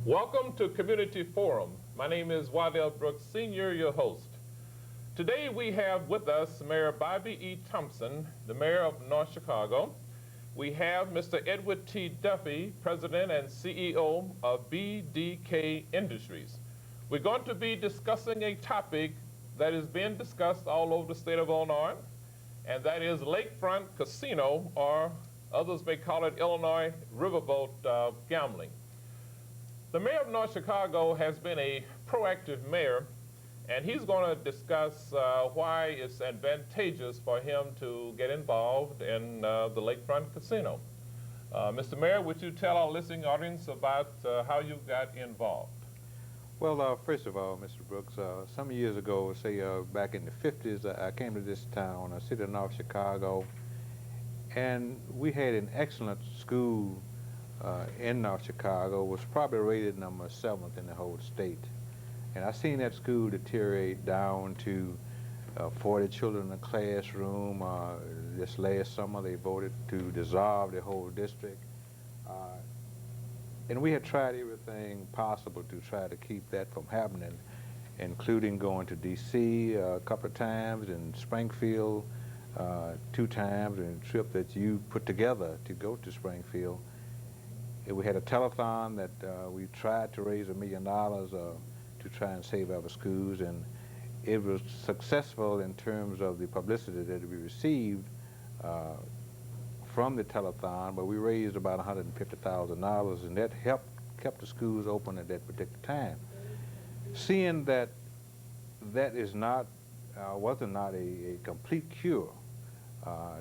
Welcome to Community Forum. My name is Waddell Brooks Sr., your host. Today we have with us Mayor Bobby E. Thompson, the mayor of North Chicago. We have Mr. Edward T. Duffy, President and CEO of BDK Industries. We're going to be discussing a topic that is being discussed all over the state of Illinois, and that is lakefront casino, or others may call it Illinois riverboat gambling. The mayor of North Chicago has been a proactive mayor, and he's going to discuss why it's advantageous for him to get involved in the lakefront casino. Mr. Mayor, would you tell our listening audience about how you got involved? Well, first of all, Mr. Brooks, some years ago, say back in the 50s, I came to this town, a city of North Chicago, and we had an excellent school in North Chicago. Was probably rated number 7th in the whole state. And I seen that school deteriorate down to 40 children in a classroom. This last summer they voted to dissolve the whole district. And we had tried everything possible to try to keep that from happening, including going to D.C. A couple of times, and Springfield 2 times, and a trip that you put together to go to Springfield. We had a telethon that we tried to raise $1 million to try and save our schools, and it was successful in terms of the publicity that we received from the telethon, but we raised about $150,000, and that kept the schools open at that particular time. Seeing that that is not, wasn't not a complete cure,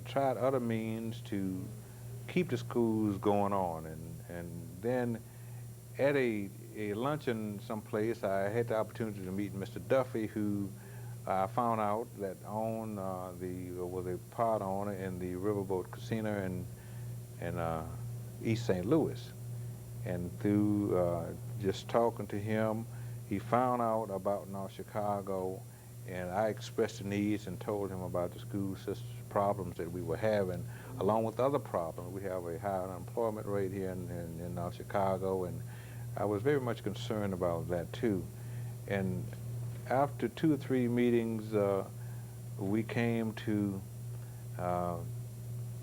tried other means to keep the schools going on, and then at a luncheon someplace, I had the opportunity to meet Mr. Duffy, who I found out that owned was a part owner in the Riverboat Casino in East St. Louis. And through just talking to him, he found out about North Chicago, and I expressed the needs and told him about the school system problems that we were having, along with other problems. We have a high unemployment rate here in North Chicago, and I was very much concerned about that too. And after 2 or 3 meetings, we came to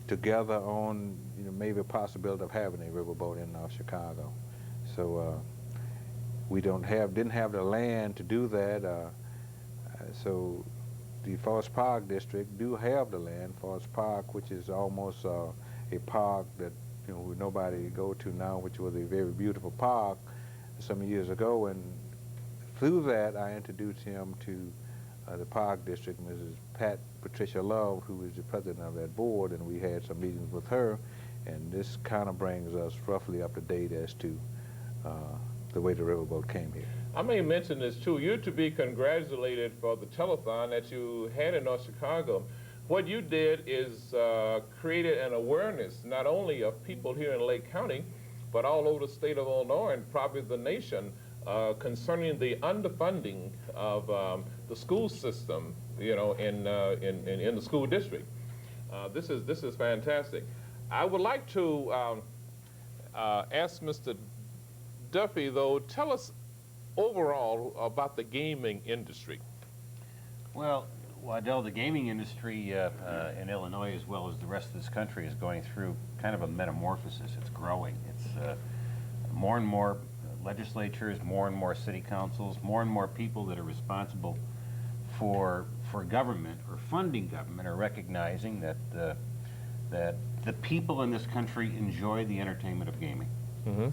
together on maybe a possibility of having a riverboat in North Chicago. So we didn't have the land to do that. So the Forest Park District do have the land. Forest Park, which is almost a park that nobody go to now, which was a very beautiful park some years ago, and through that I introduced him to the Park District, Mrs. Patricia Love, who is the president of that board, and we had some meetings with her, and this kind of brings us roughly up to date as to the way the riverboat came here. I may mention this too. You're to be congratulated for the telethon that you had in North Chicago. What you did is created an awareness not only of people here in Lake County, but all over the state of Illinois and probably the nation concerning the underfunding of the school system, in the school district. This is fantastic. I would like to ask Mr. Duffy, though, tell us overall about the gaming industry. Well, Waddell, the gaming industry in Illinois, as well as the rest of this country, is going through kind of a metamorphosis. It's growing. It's more and more legislatures, more and more city councils, more and more people that are responsible for government or funding government are recognizing that the people in this country enjoy the entertainment of gaming. Mm-hmm.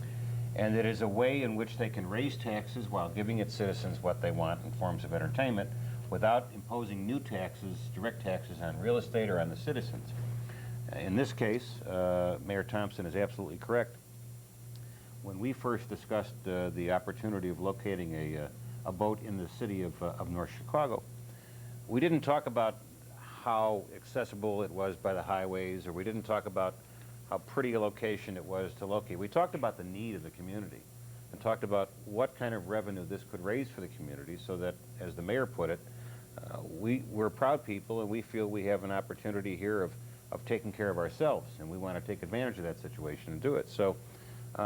And it is a way in which they can raise taxes while giving its citizens what they want in forms of entertainment without imposing new taxes, direct taxes on real estate or on the citizens. In this case, Mayor Thompson is absolutely correct. When we first discussed the opportunity of locating a boat in the city of North Chicago, we didn't talk about how accessible it was by the highways, or we didn't talk about how pretty a location it was to locate. We talked about the need of the community and talked about what kind of revenue this could raise for the community so that, as the mayor put it, we're proud people and we feel we have an opportunity here of taking care of ourselves, and we want to take advantage of that situation and do it. So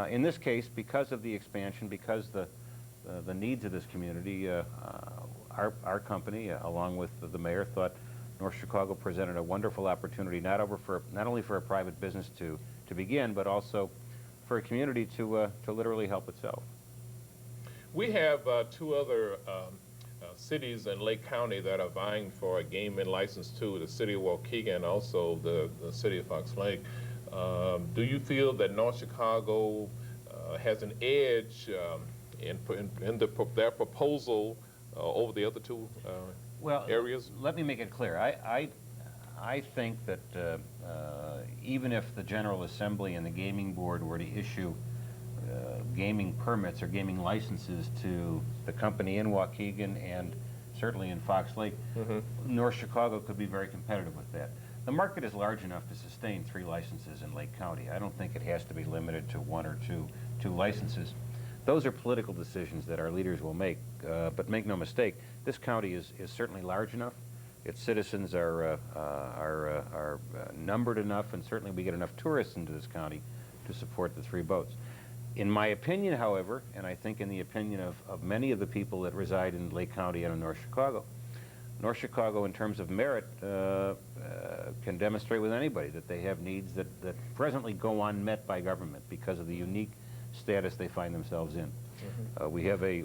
In this case, because of the expansion, because the needs of this community, our company, along with the mayor, thought North Chicago presented a wonderful opportunity not only for a private business to begin, but also for a community to literally help itself. We have two other cities in Lake County that are vying for a gaming license too, the city of Waukegan and also the city of Fox Lake. Do you feel that North Chicago has an edge in their proposal over the other two areas? Let me make it clear. I think that even if the General Assembly and the Gaming Board were to issue gaming permits or gaming licenses to the company in Waukegan and certainly in Fox Lake, North Chicago could be very competitive with that. The market is large enough to sustain 3 licenses in Lake County. I don't think it has to be limited to 1 or 2 licenses. Those are political decisions that our leaders will make, but make no mistake, this county is certainly large enough. Its citizens are numbered enough, and certainly we get enough tourists into this county to support the 3 boats. In my opinion, however, and I think in the opinion of many of the people that reside in Lake County and in North Chicago, in terms of merit, can demonstrate with anybody that they have needs that presently go unmet by government because of the unique status they find themselves in. We have a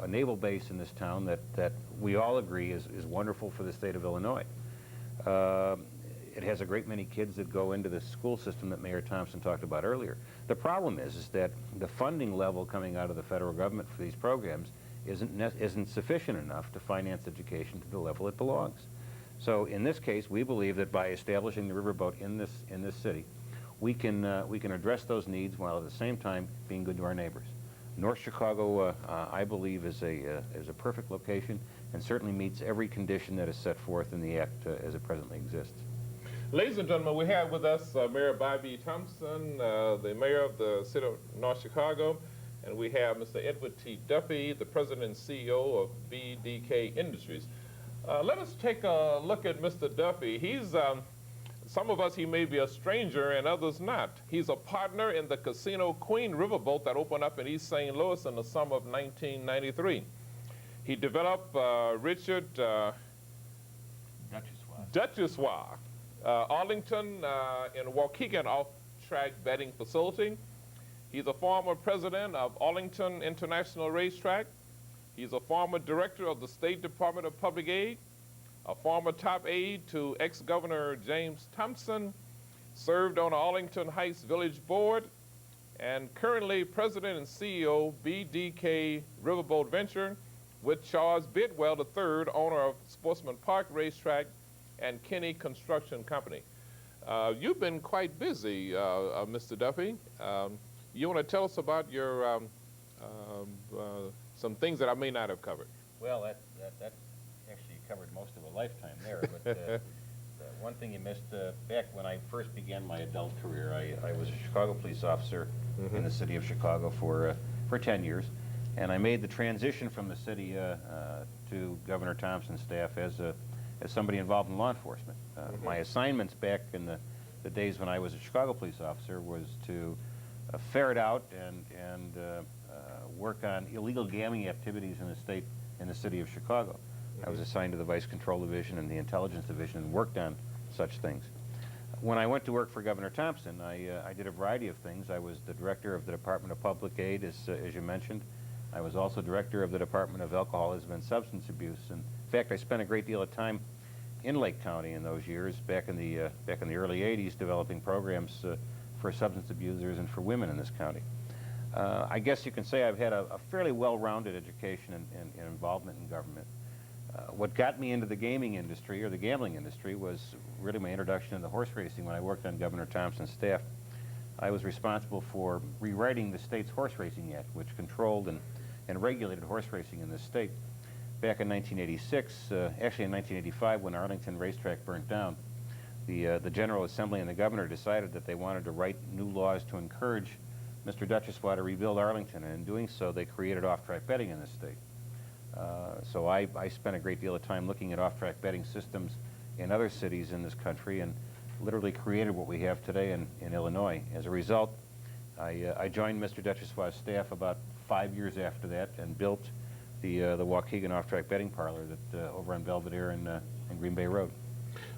naval base in this town that we all agree is wonderful for the state of Illinois. It has a great many kids that go into the school system that Mayor Thompson talked about earlier. The problem is that the funding level coming out of the federal government for these programs isn't sufficient enough to finance education to the level it belongs. So in this case, we believe that by establishing the riverboat in this city, we can address those needs while at the same time being good to our neighbors. North Chicago, I believe, is a perfect location and certainly meets every condition that is set forth in the Act as it presently exists. Ladies and gentlemen, we have with us Mayor Bobby Thompson, the mayor of the city of North Chicago, and we have Mr. Edward T. Duffy, the president and CEO of BDK Industries. Let us take a look at Mr. Duffy. He's, some of us, he may be a stranger and others not. He's a partner in the Casino Queen Riverboat that opened up in East St. Louis in the summer of 1993. He developed Richard Duchessois, Arlington in Waukegan off-track betting facility. He's a former president of Arlington International Racetrack. He's a former director of the State Department of Public Aid, a former top aide to ex-Governor James Thompson, served on the Arlington Heights Village Board, and currently president and CEO BDK Riverboat Venture with Charles Bidwell III, owner of Sportsman Park Racetrack and Kenny Construction Company. You've been quite busy, Mr. Duffy. You want to tell us about your some things that I may not have covered? Well, that actually covered most of a lifetime there. But one thing you missed, back when I first began my adult career, I was a Chicago police officer in the city of Chicago for 10 years. And I made the transition from the city to Governor Thompson's staff as somebody involved in law enforcement. My assignments back in the days when I was a Chicago police officer was to ferret out and work on illegal gambling activities in the city of Chicago. I was assigned to the Vice Control Division and the Intelligence Division and worked on such things. When I went to work for Governor Thompson, I did a variety of things. I was the director of the Department of Public Aid, as you mentioned. I was also director of the Department of Alcoholism and Substance Abuse. And in fact, I spent a great deal of time in Lake County in those years, back in the early '80s, developing programs for substance abusers and for women in this county. I guess you can say I've had a fairly well-rounded education and involvement in government. What got me into the gaming industry, or the gambling industry, was really my introduction into horse racing when I worked on Governor Thompson's staff. I was responsible for rewriting the state's Horse Racing Act, which controlled and regulated horse racing in this state. Back in 1986, actually in 1985, when Arlington Racetrack burnt down, the General Assembly and the governor decided that they wanted to write new laws to encourage Mr. Duchessois to rebuild Arlington, and in doing so, they created off-track betting in the state. So I spent a great deal of time looking at off-track betting systems in other cities in this country and literally created what we have today in Illinois. As a result, I joined Mr. Duchessois' staff about 5 years after that and built the Waukegan off-track betting parlor that over on Belvedere and Green Bay Road.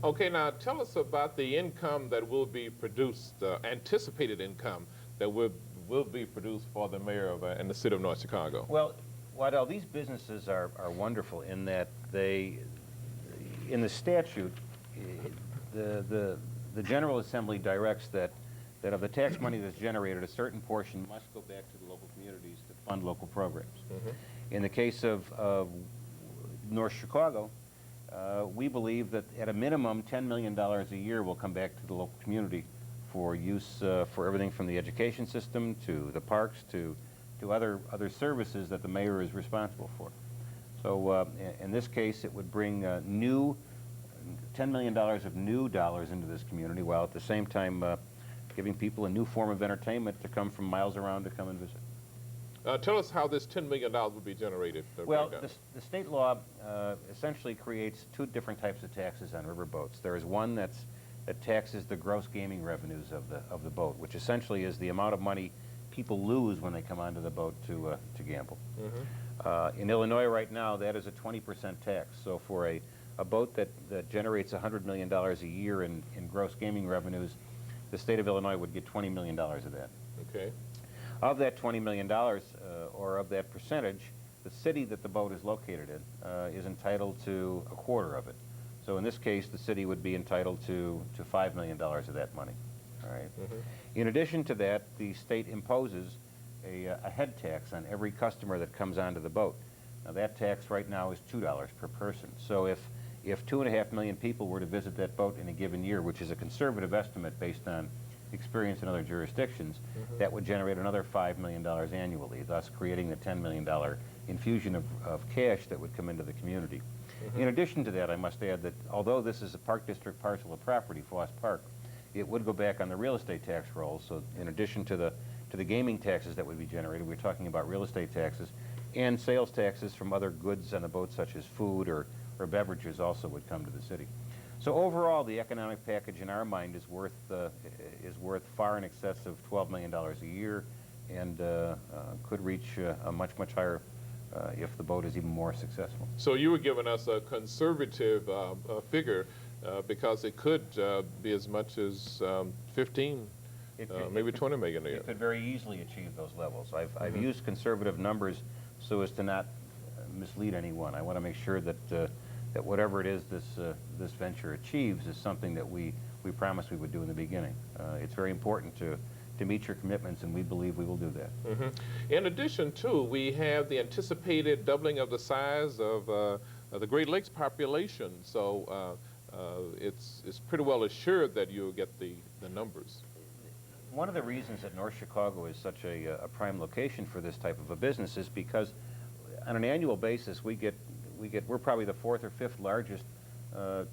Okay, now tell us about the income that will be produced, anticipated income that will be produced for the mayor of in the city of North Chicago. Well, Waddell, these businesses are wonderful in that they, in the statute, the General Assembly directs that of the tax money that's generated, a certain portion must go back to the local communities to fund local programs. In the case of North Chicago, we believe that at a minimum $10 million a year will come back to the local community for use for everything from the education system to the parks to other services that the mayor is responsible for. So in this case, it would bring new $10 million of new dollars into this community, while at the same time giving people a new form of entertainment to come from miles around to come and visit. Tell us how this $10 million would be generated. Well, the state law essentially creates two different types of taxes on riverboats. There is one that taxes the gross gaming revenues of the boat, which essentially is the amount of money people lose when they come onto the boat to gamble. In Illinois right now, that is a 20% tax. So for a boat that generates $100 million a year in gross gaming revenues, the state of Illinois would get $20 million of that. Okay. Of that $20 million, or of that percentage, the city that the boat is located in is entitled to a quarter of it. So in this case, the city would be entitled to $5 million of that money. All right. In addition to that, the state imposes a head tax on every customer that comes onto the boat. Now that tax right now is $2 per person. So if 2.5 million people were to visit that boat in a given year, which is a conservative estimate based on experience in other jurisdictions, that would generate another $5 million annually, thus creating the $10 million infusion of cash that would come into the community. In addition to that, I must add that although this is a Park District parcel of property, Foss Park, it would go back on the real estate tax rolls. So in addition to the gaming taxes that would be generated, we're talking about real estate taxes and sales taxes from other goods on the boat, such as food or beverages, also would come to the city. So overall, the economic package in our mind is worth far in excess of $12 million a year, and could reach a much higher if the boat is even more successful. So you were giving us a conservative figure because it could be as much as 15, maybe 20 million a year. It could very easily achieve those levels. I've used conservative numbers so as to not mislead anyone. I want to make sure that that whatever it is this venture achieves is something that we promised we would do in the beginning. It's very important to meet your commitments, and we believe we will do that. In addition, too, we have the anticipated doubling of the size of the Great Lakes population. So it's pretty well assured that you'll get the numbers. One of the reasons that North Chicago is such a prime location for this type of a business is because on an annual basis we're probably the 4th or 5th largest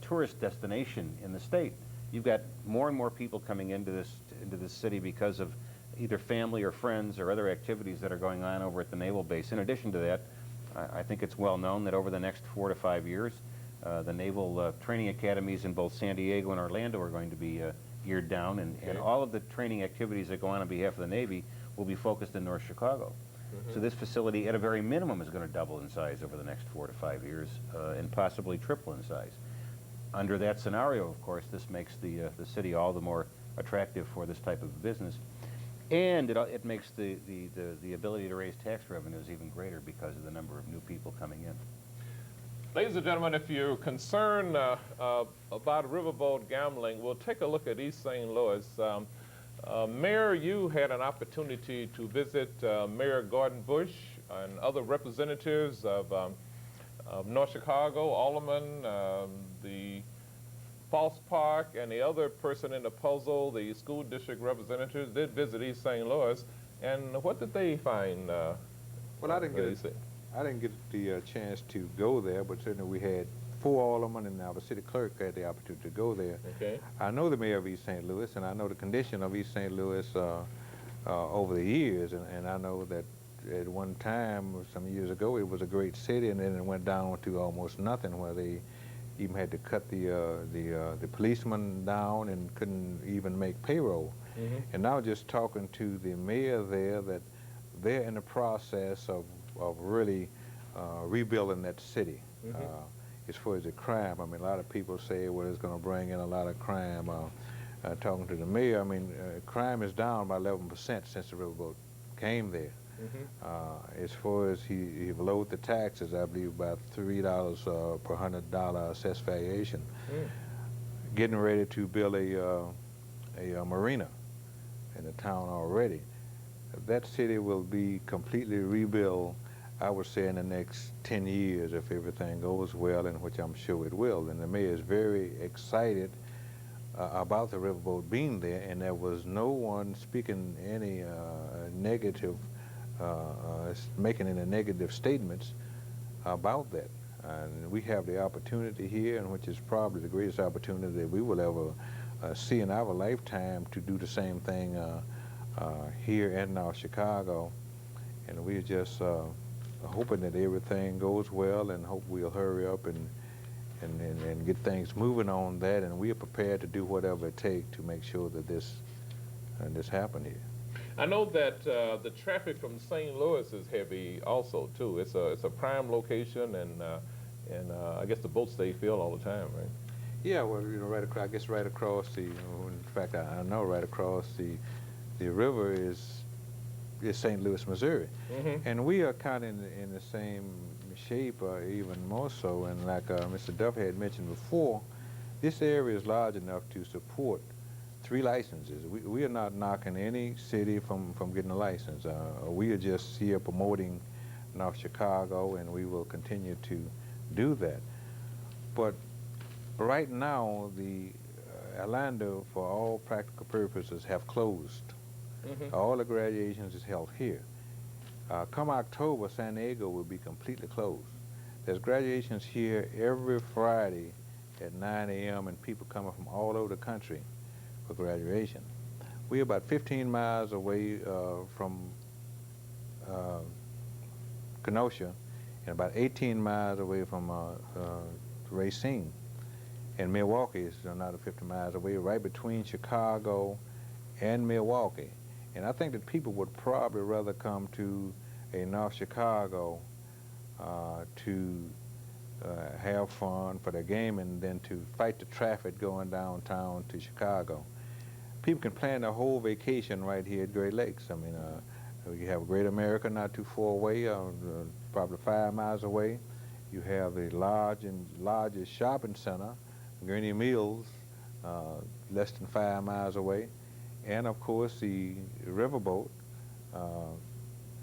tourist destination in the state. You've got more and more people coming into this city because of either family or friends or other activities that are going on over at the naval base. In addition to that, I think it's well known that over the next 4 to 5 years, the naval training academies in both San Diego and Orlando are going to be geared down, and all of the training activities that go on behalf of the Navy will be focused in North Chicago. So this facility, at a very minimum, is going to double in size over the next 4 to 5 years, and possibly triple in size. Under that scenario, of course, this makes the city all the more attractive for this type of business, and it makes the ability to raise tax revenues even greater because of the number of new people coming in. Ladies and gentlemen, if you're concerned about riverboat gambling, we'll take a look at East St. Louis. Mayor, you had an opportunity to visit Mayor Gordon Bush and other representatives of North Chicago, Alderman, the Foss Park, and the other person in the puzzle, the school district representatives, did visit East St. Louis. And what did they find? Well, I didn't get the chance to go there, but certainly we had 4 aldermen, and our city clerk had the opportunity to go there. Okay. I know the mayor of East St. Louis, and I know the condition of East St. Louis over the years, and I know that at one time, some years ago, it was a great city, and then it went down to almost nothing, where they even had to cut the policemen down and couldn't even make payroll. And now just talking to the mayor there, that they're in the process of really rebuilding that city. As far as the crime, I mean, a lot of people say, well, it's going to bring in a lot of crime. Talking to the mayor, I mean, crime is down by 11% since the riverboat came there. As far as he lowered the taxes, I believe about $3 per $100 assessed valuation. Getting ready to build a marina in the town already. That city will be completely rebuilt, I would say, in the next 10 years if everything goes well, and which I'm sure it will. And the mayor is very excited about the riverboat being there, and there was no one speaking any negative, making any negative statements about that. And we have the opportunity here, and which is probably the greatest opportunity that we will ever see in our lifetime, to do the same thing here in North Chicago. And we're just hoping that everything goes well, and hope we'll hurry up and get things moving on that, and we are prepared to do whatever it takes to make sure that this happen here. I know that the traffic from St. Louis is heavy also too. It's a prime location, and I guess the boats stay filled all the time, right? Yeah, well, you know, I guess right across the, in fact, I know right across the river is St. Louis, Missouri, and we are kind of in the same shape, even more so. And like Mr. Duff had mentioned before, this area is large enough to support 3 licenses. We are not knocking any city from getting a license. We are just here promoting North Chicago, and we will continue to do that. But right now, the Orlando, for all practical purposes, have closed. All the graduations is held here. Come October, San Diego will be completely closed. There's graduations here every Friday at 9 a.m. and people coming from all over the country for graduation. We're about 15 miles away from Kenosha, and about 18 miles away from Racine. And Milwaukee is another 50 miles away, right between Chicago and Milwaukee. And I think that people would probably rather come to a North Chicago to have fun for their gaming than to fight the traffic going downtown to Chicago. People can plan their whole vacation right here at Great Lakes. I mean, you have Great America not too far away, probably 5 miles away. You have the largest shopping center, Gurney Mills, less than 5 miles away. And of course the riverboat,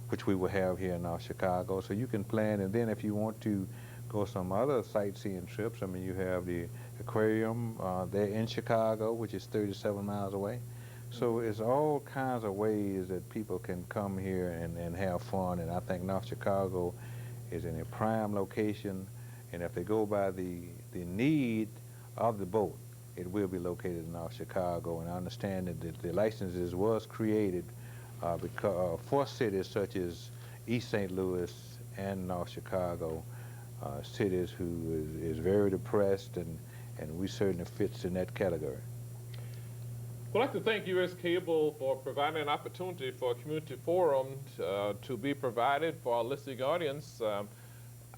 which we will have here in North Chicago. So you can plan, and then if you want to go some other sightseeing trips, I mean, you have the aquarium there in Chicago, which is 37 miles away. So it's all kinds of ways that people can come here and have fun, and I think North Chicago is in a prime location, and if they go by the need of the boat, it will be located in North Chicago. And I understand that the licenses was created because for cities such as East St. Louis and North Chicago, cities who is very depressed, and we certainly fits in that category. I'd like to thank U.S. Cable for providing an opportunity for a community forum to be provided for our listening audience.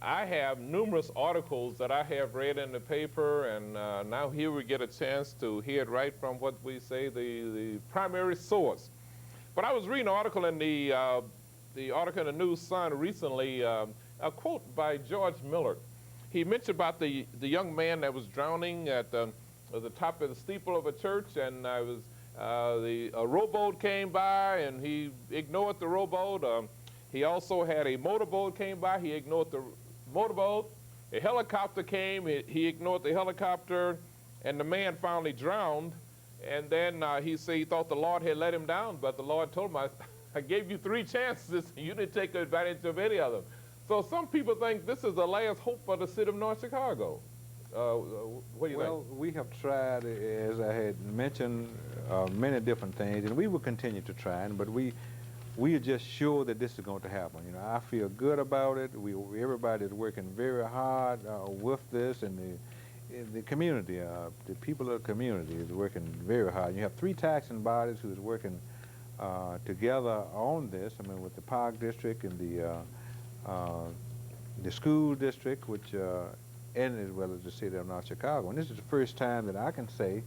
I have numerous articles that I have read in the paper, and now here we get a chance to hear it right from what we say the primary source. But I was reading an article in the article in the News Sun recently, a quote by George Miller. He mentioned about the young man that was drowning at the top of the steeple of a church, and a rowboat came by, and he ignored the rowboat. He also had a motorboat came by. He ignored the motorboat. A helicopter came. He ignored the helicopter, and the man finally drowned. And then he said he thought the Lord had let him down, but the Lord told him, I gave you 3 chances. You didn't take advantage of any of them. So some people think this is the last hope for the city of North Chicago. What do you think? Well, we have tried, as I had mentioned, many different things, and we will continue to try, but we are just sure that this is going to happen. You know, I feel good about it. Everybody is working very hard with this, and the community, the people of the community is working very hard. You have 3 taxing bodies who is working together on this. I mean, with the Park District and the school district, which and as well as the city of North Chicago. And this is the first time that I can say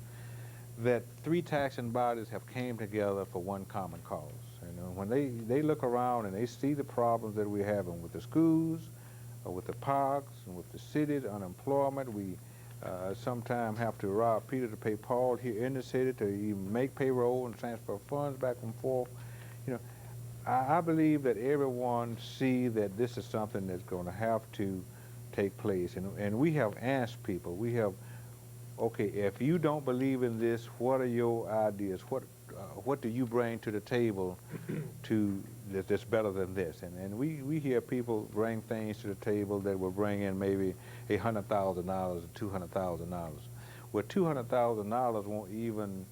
that 3 taxing bodies have came together for one common cause. You know, when they look around and they see the problems that we're having with the schools, with the parks, and with the city's unemployment, we sometimes have to rob Peter to pay Paul here in the city to even make payroll and transfer funds back and forth. You know, I believe that everyone see that this is something that's going to have to take place, and we have asked people. We have, okay, if you don't believe in this, what are your ideas? What do you bring to the table that's better than this? And we hear people bring things to the table that will bring in maybe $100,000 or $200,000. Well, $200,000 won't even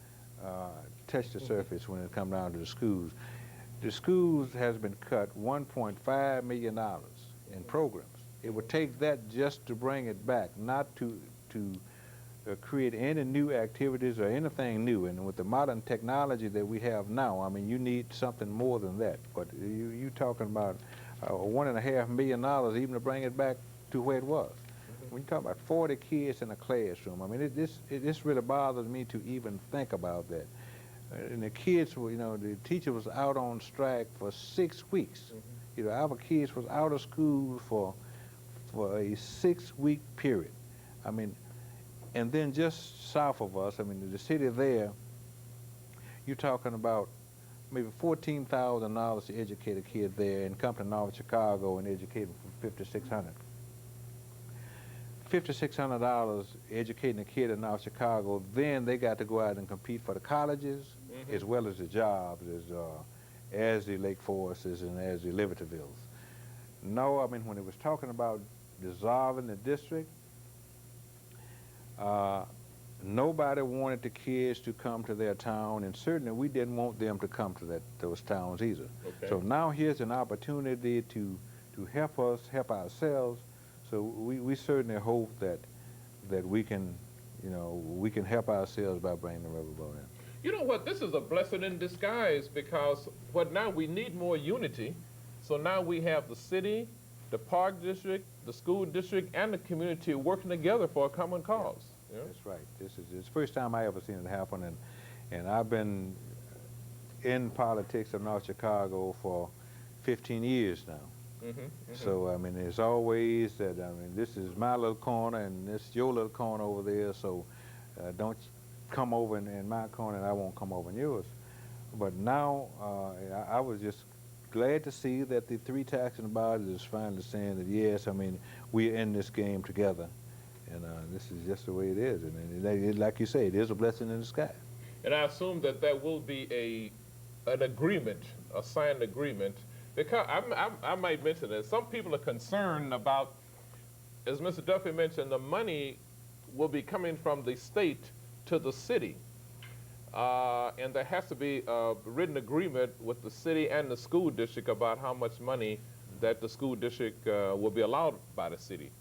touch the surface when it comes down to the schools. The schools has been cut $1.5 million in programs. It would take that just to bring it back, not to create any new activities or anything new. And with the modern technology that we have now, I mean, you need something more than that. But you talking about $1.5 million even to bring it back to where it was. When you talk about 40 kids in a classroom, I mean, this really bothers me to even think about that. And the kids were, you know, the teacher was out on strike for 6 weeks. You know, our kids was out of school for a 6-week period. I mean, and then just south of us, I mean, the city there, you're talking about maybe $14,000 to educate a kid there, and come to North Chicago and educate them for $5,600. $5,600 educating a kid in North Chicago, then they got to go out and compete for the colleges as well as the jobs as the Lake Forests and as the Libertyvilles. No, I mean, when it was talking about dissolving the district, nobody wanted the kids to come to their town, and certainly we didn't want them to come to those towns either. Okay. So now here's an opportunity to help us help ourselves. So we certainly hope that we can, you know, we can help ourselves by bringing the riverboat in. You know what? This is a blessing in disguise, because now we need more unity. So now we have the city, the park district, the school district, and the community working together for a common cause. Yeah. That's right. It's the first time I ever seen it happen, and I've been in politics of North Chicago for 15 years now. So, I mean, it's always that, I mean, this is my little corner and this is your little corner over there, so don't come over in my corner and I won't come over in yours. But now, I was just glad to see that the 3 taxing bodies is finally saying that, yes, I mean, we're in this game together. And this is just the way it is. And like you say, it is a blessing in disguise. And I assume that there will be an agreement, a signed agreement, because I might mention that some people are concerned about, as Mr. Duffy mentioned, the money will be coming from the state to the city. And there has to be a written agreement with the city and the school district about how much money that the school district will be allowed by the city.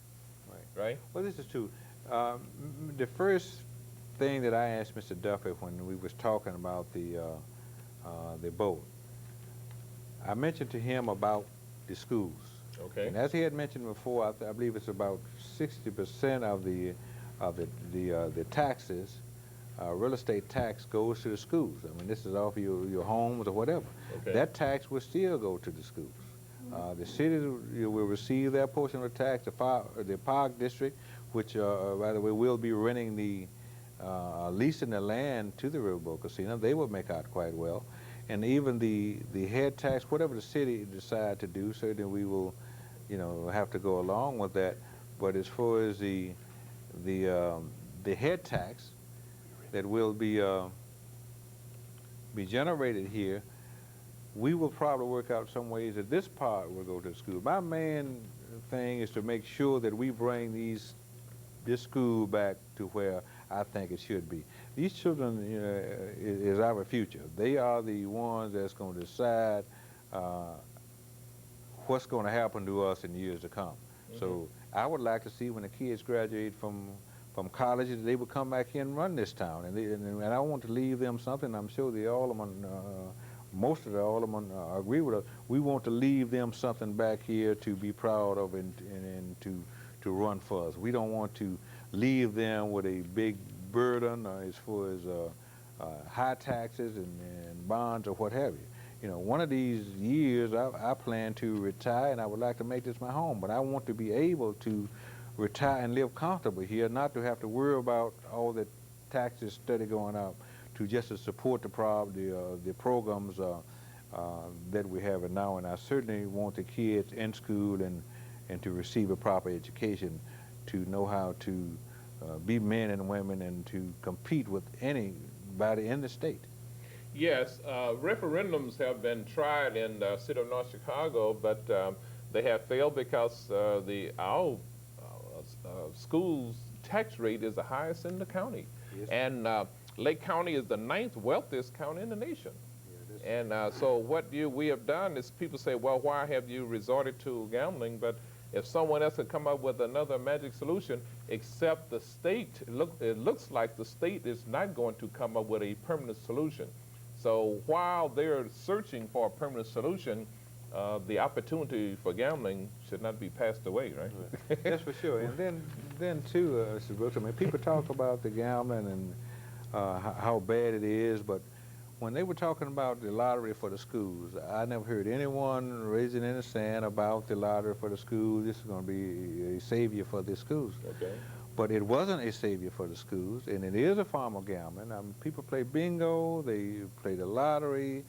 Right? Well, this is true. The first thing that I asked Mr. Duffy when we was talking about the boat, I mentioned to him about the schools. Okay. And as he had mentioned before, I believe it's about 60% of the taxes, real estate tax, goes to the schools. I mean, this is off your homes or whatever. Okay. That tax will still go to the schools. The city will receive their portion of the tax. The Park District, which, by the way, will be renting leasing the land to the Riverboat Casino, they will make out quite well. And even the head tax, whatever the city decide to do, certainly we will, you know, have to go along with that. But as far as the head tax that will be generated here, we will probably work out some ways that this part will go to the school. My main thing is to make sure that we bring this school back to where I think it should be. These children, you know, is our future. They are the ones that's going to decide what's going to happen to us in years to come. So I would like to see when the kids graduate from from colleges, they would come back here and run this town. And I want to leave them something. I'm sure the aldermen, most of the aldermen agree with us. We want to leave them something back here to be proud of and to run for us. We don't want to leave them with a big burden as far as high taxes and bonds or what have you. You know, one of these years I plan to retire, and I would like to make this my home, but I want to be able to retire and live comfortably here, not to have to worry about all the taxes steady going up, to just to support the programs that we have now. And I certainly want the kids in school and to receive a proper education, to know how to be men and women and to compete with anybody in the state. Yes, referendums have been tried in the city of North Chicago, but they have failed because our school's tax rate is the highest in the county. Yes. And Lake County is the 9th wealthiest county in the nation. Yeah, and so what we have done is people say, well, why have you resorted to gambling? But if someone else had come up with another magic solution, except the state, it looks like the state is not going to come up with a permanent solution. So while they're searching for a permanent solution, the opportunity for gambling should not be passed away, right? That's for sure. And then too, Mr. Brooks, I mean, people talk about the gambling and how bad it is, but when they were talking about the lottery for the schools, I never heard anyone raising any sand about the lottery for the schools. This is going to be a savior for the schools. Okay. But it wasn't a savior for the schools, and it is a form of gambling. People play bingo, they play the lottery,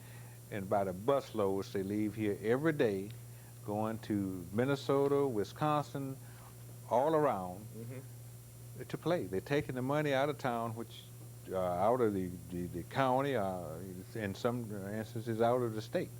and by the busloads they leave here every day going to Minnesota, Wisconsin, all around to play. They're taking the money out of town, which out of the county, in some instances out of the state.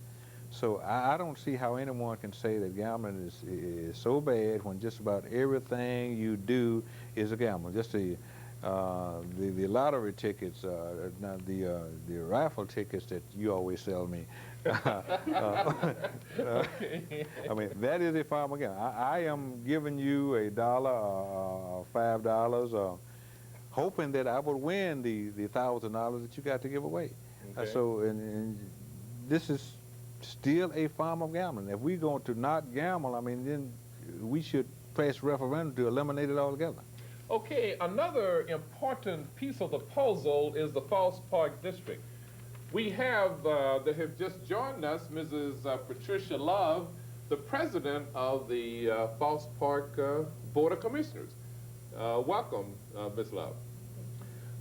So I don't see how anyone can say that gambling is so bad when just about everything you do is a gamble. Just the lottery tickets, now the raffle tickets that you always sell me. I mean, that is a form of gambling. I am giving you $1 or $5, hoping that I would win the $1,000 that you got to give away. Okay. So and this is still a form of gambling. If we're going to not gamble, I mean, then we should pass a referendum to eliminate it altogether. Okay, another important piece of the puzzle is the Falls Park District. We have, that have just joined us, Mrs. Patricia Love, the president of the Falls Park Board of Commissioners. Welcome, Ms. Love.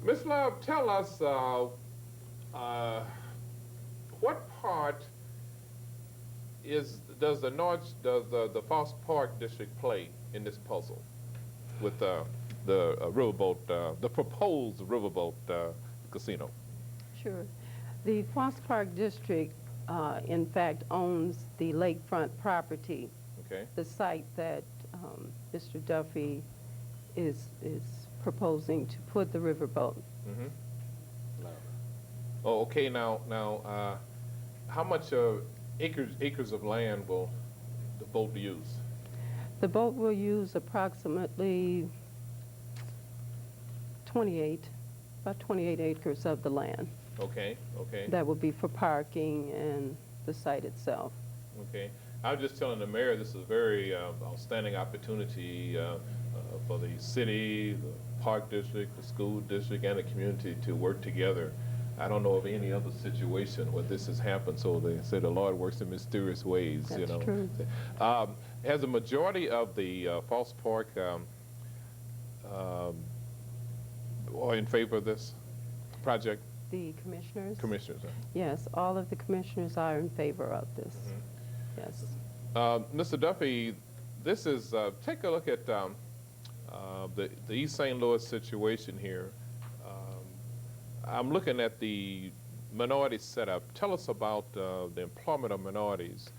Ms. Love, tell us what part does the Falls Park District play in this puzzle with the riverboat, the proposed riverboat casino? Sure. The Falls Park District, in fact, owns the lakefront property. Okay. The site that Mr. Duffy is proposing to put the riverboat. Mm-hmm. Oh, okay. Now, how much acres of land will the boat use? The boat will use approximately about 28 acres of the land. Okay, okay. That would be for parking and the site itself. Okay. I was just telling the mayor this is a very outstanding opportunity for the city, the park district, the school district, and the community to work together. I don't know of any other situation where this has happened, so they say the Lord works in mysterious ways. That's you know. True. Has the majority of the Falls Park are in favor of this project? The commissioners? Commissioners. Yes, all of the commissioners are in favor of this. Mm-hmm. Yes. Mr. Duffy, this is, take a look at the East St. Louis situation here. I'm looking at the minority setup. Tell us about the employment of minorities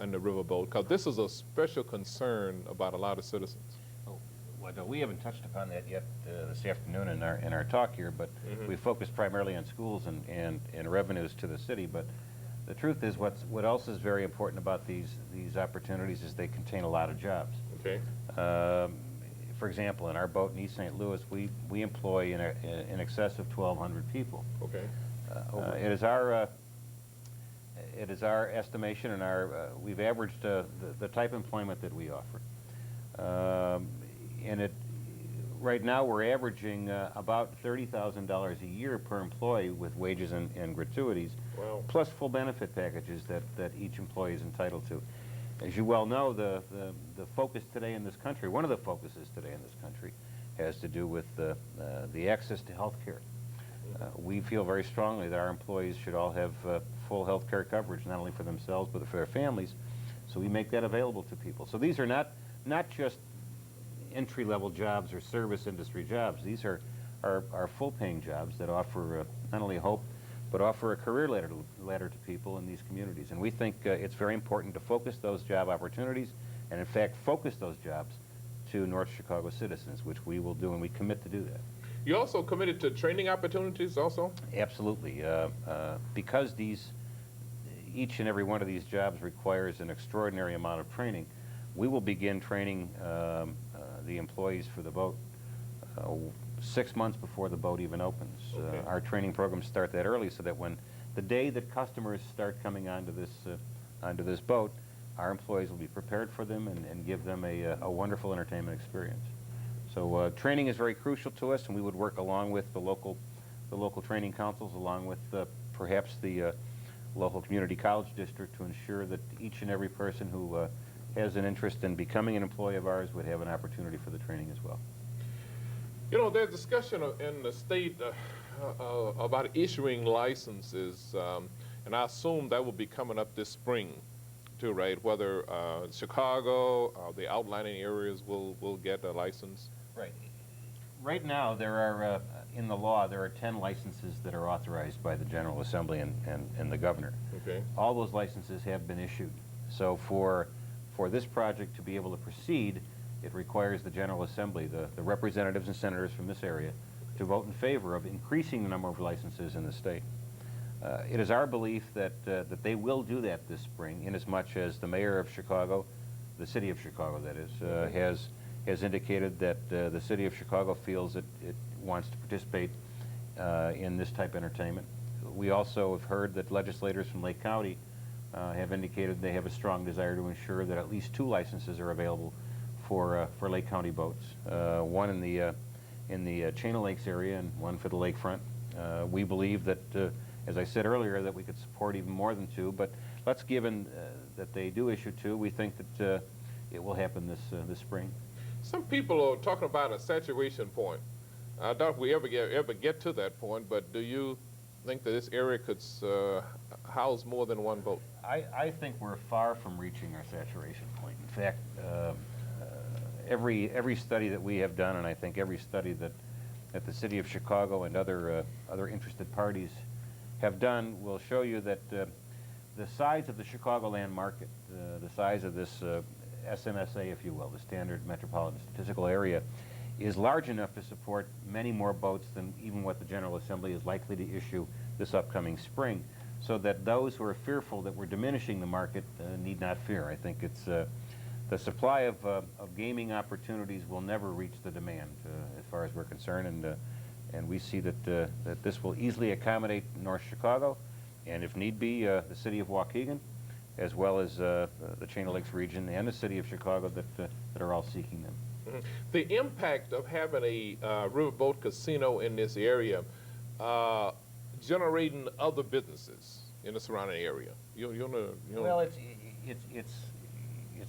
in the riverboat, because this is a special concern about a lot of citizens. Well, no, we haven't touched upon that yet this afternoon in our talk here, but we focused primarily on schools and revenues to the city. But the truth is, what else is very important about these opportunities is they contain a lot of jobs. Okay. For example, in our boat in East St. Louis, we employ in excess of 1,200 people. Okay. It is our estimation, and we've averaged the type of employment that we offer. Right now we're averaging about $30,000 a year per employee with wages and gratuities, wow, plus full benefit packages that each employee is entitled to. As you well know, the focus today in this country, one of the focuses today in this country, has to do with the access to health care. We feel very strongly that our employees should all have full health care coverage, not only for themselves but for their families, so we make that available to people. So these are not just entry-level jobs or service industry jobs. These are full-paying jobs that offer not only hope, but offer a career ladder to people in these communities. And we think it's very important to focus those job opportunities, and in fact focus those jobs to North Chicago citizens, which we will do, and we commit to do that. You also committed to training opportunities also? Absolutely. Because each and every one of these jobs requires an extraordinary amount of training, we will begin training the employees for the boat 6 months before the boat even opens. Okay. Our training programs start that early, so that when the day that customers start coming onto this boat, our employees will be prepared for them and give them a wonderful entertainment experience. So training is very crucial to us, and we would work along with the local training councils, along with perhaps the local community college district, to ensure that each and every person who has an interest in becoming an employee of ours would have an opportunity for the training as well. You know, there's discussion in the state about issuing licenses, and I assume that will be coming up this spring too, right? Whether Chicago, the outlying areas will get a license. Right. Right now, there are, in the law, there are 10 licenses that are authorized by the General Assembly and the governor. Okay. All those licenses have been issued. So for this project to be able to proceed, it requires the General Assembly, the representatives and senators from this area, to vote in favor of increasing the number of licenses in the state. It is our belief that they will do that this spring, inasmuch as the mayor of Chicago, the city of Chicago that is, has indicated that the city of Chicago feels that it wants to participate in this type of entertainment. We also have heard that legislators from Lake County have indicated they have a strong desire to ensure that at least 2 licenses are available for Lake County boats, one in the Chain of Lakes area and one for the lakefront. We believe that, as I said earlier, that we could support even more than 2, but given that they do issue 2, we think that it will happen this spring. Some people are talking about a saturation point. I doubt we ever get to that point, but do you think that this area could house more than one boat? I think we're far from reaching our saturation point. In fact, every study that we have done, and I think every study that the city of Chicago and other interested parties have done, will show you that the size of the Chicagoland market, the size of this SMSA, if you will, the Standard Metropolitan Statistical Area, is large enough to support many more boats than even what the General Assembly is likely to issue this upcoming spring, so that those who are fearful that we're diminishing the market need not fear. I think it's the supply of gaming opportunities will never reach the demand as far as we're concerned, and we see that this will easily accommodate North Chicago, and if need be, the city of Waukegan, as well as the Chain of Lakes region and the city of Chicago that are all seeking them. Mm-hmm. The impact of having a riverboat casino in this area, generating other businesses in the surrounding area. Well, it's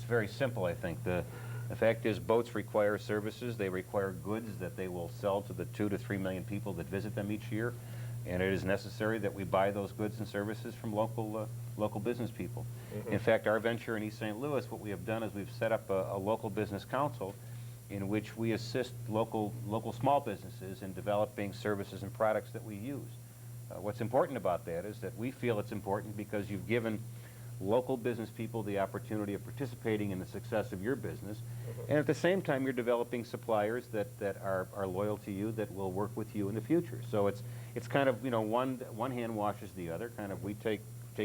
very simple, I think. The fact is, boats require services. They require goods that they will sell to the 2 to 3 million people that visit them each year, and it is necessary that we buy those goods and services from local business people. Mm-hmm. In fact, our venture in East St. Louis, what we have done is we've set up a local business council in which we assist local small businesses in developing services and products that we use. What's important about that is that we feel it's important because you've given local business people the opportunity of participating in the success of your business, and at the same time you're developing suppliers that are loyal to you, that will work with you in the future. So it's kind of, one hand washes the other, kind of we take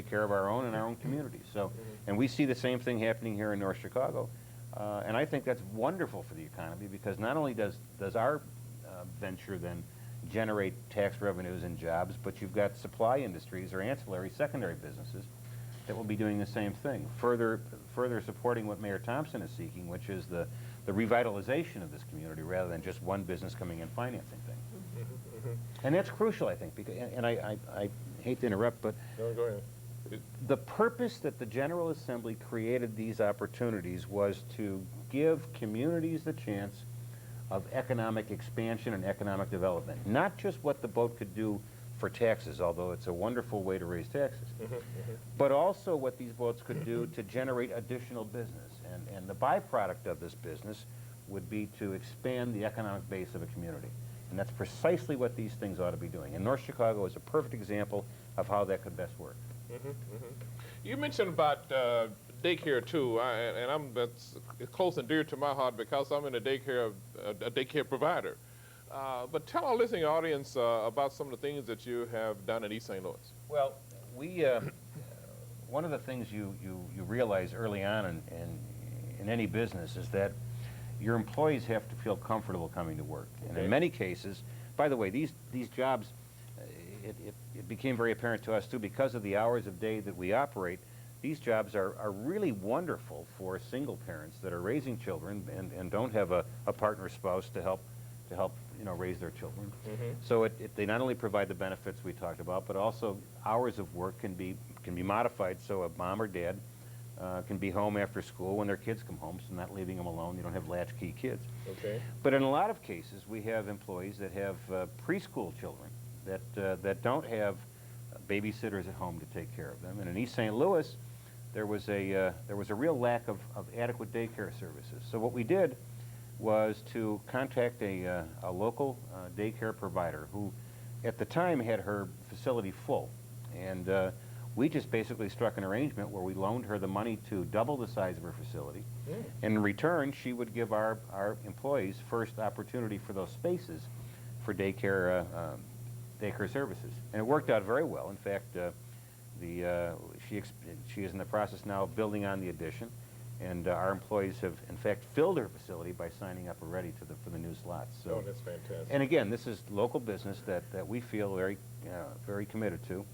care of our own and our own communities. So, and we see the same thing happening here in North Chicago. And I think that's wonderful for the economy, because not only does our venture then generate tax revenues and jobs, but you've got supply industries or ancillary secondary businesses that will be doing the same thing, further supporting what Mayor Thompson is seeking, which is the revitalization of this community rather than just one business coming in financing things. And that's crucial, I think, because, and I hate to interrupt, but No, go ahead. the purpose that the General Assembly created these opportunities was to give communities the chance of economic expansion and economic development. Not just what the boat could do for taxes, although it's a wonderful way to raise taxes, but also what these boats could do to generate additional business. And the byproduct of this business would be to expand the economic base of a community. And that's precisely what these things ought to be doing. And North Chicago is a perfect example of how that could best work. You mentioned about daycare too, and that's close and dear to my heart because I'm in a daycare provider. But tell our listening audience about some of the things that you have done in East St. Louis. Well, we one of the things you realize early on in any business is that your employees have to feel comfortable coming to work. And in many cases, by the way, these jobs, it became very apparent to us too, because of the hours of day that we operate, these jobs are really wonderful for single parents that are raising children and don't have a partner spouse to help raise their children. So they not only provide the benefits we talked about, but also hours of work can be modified so a mom or dad can be home after school when their kids come home, so not leaving them alone. You don't have latchkey kids. But in a lot of cases, we have employees that have preschool children that don't have babysitters at home to take care of them. And in East St. Louis, there was a real lack of adequate daycare services. So what we did was to contact a local daycare provider who, at the time, had her facility full, and we just basically struck an arrangement where we loaned her the money to double the size of her facility. And in return, she would give our employees first opportunity for those spaces for daycare services. And it worked out very well. In fact, she is in the process now of building on the addition, and our employees have, in fact, filled her facility by signing up already for the new slots. So, that's fantastic. and again, this is local business that we feel very committed to,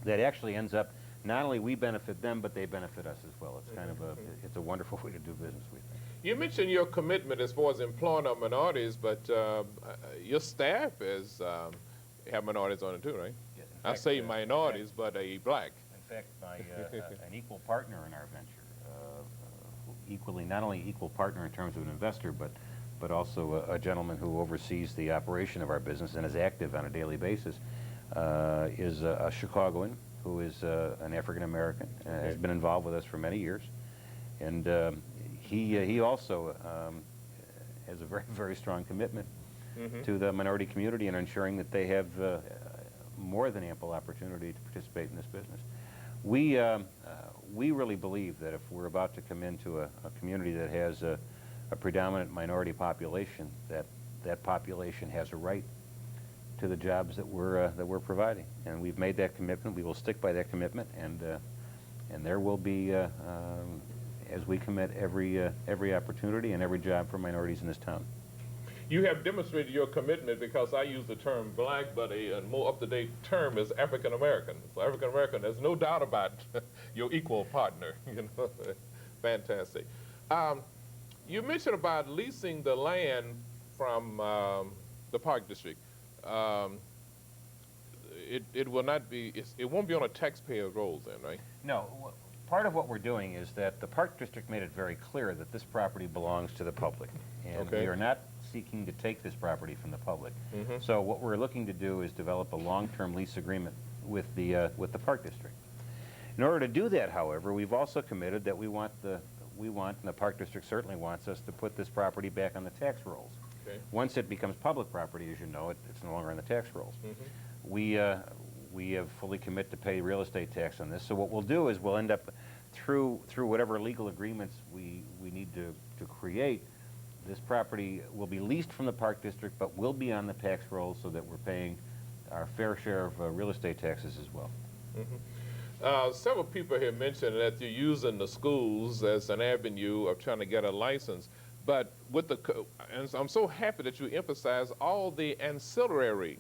that actually ends up, not only we benefit them, but they benefit us as well. It's kind of it's a wonderful way to do business, we think. You mentioned your commitment as far as employing our minorities, but your staff have minorities on it too, right? Yes, in I fact, say minorities, but a black. In fact, an equal partner in our venture, not only equal partner in terms of an investor, but also a gentleman who oversees the operation of our business and is active on a daily basis, is a Chicagoan who is an African American, has been involved with us for many years, and he also has a very, very strong commitment to the minority community and ensuring that they have more than ample opportunity to participate in this business. We really believe that if we're about to come into a community that has a predominant minority population, that population has a right to the jobs that we're providing, and we've made that commitment. We will stick by that commitment, and there will be, as we commit, every opportunity and every job for minorities in this town. You have demonstrated your commitment because I use the term black, but a more up-to-date term is African American. So African American, there's no doubt about your equal partner. You know, fantastic. You mentioned about leasing the land from the Park District. It will not be. It won't be on a taxpayer rolls then, right? No. Part of what we're doing is that the Park District made it very clear that this property belongs to the public, and we are not seeking to take this property from the public. So what we're looking to do is develop a long-term lease agreement with the Park District. In order to do that, however, we've also committed that we want, and the Park District certainly wants us to put this property back on the tax rolls. Once it becomes public property, as you know, it's no longer on the tax rolls. We have fully commit to pay real estate tax on this. So what we'll do is we'll end up through whatever legal agreements we need to create. This property will be leased from the Park District, but will be on the tax rolls so that we're paying our fair share of real estate taxes as well. Several people here mentioned that you're using the schools as an avenue of trying to get a license, but with and I'm so happy that you emphasize all the ancillary,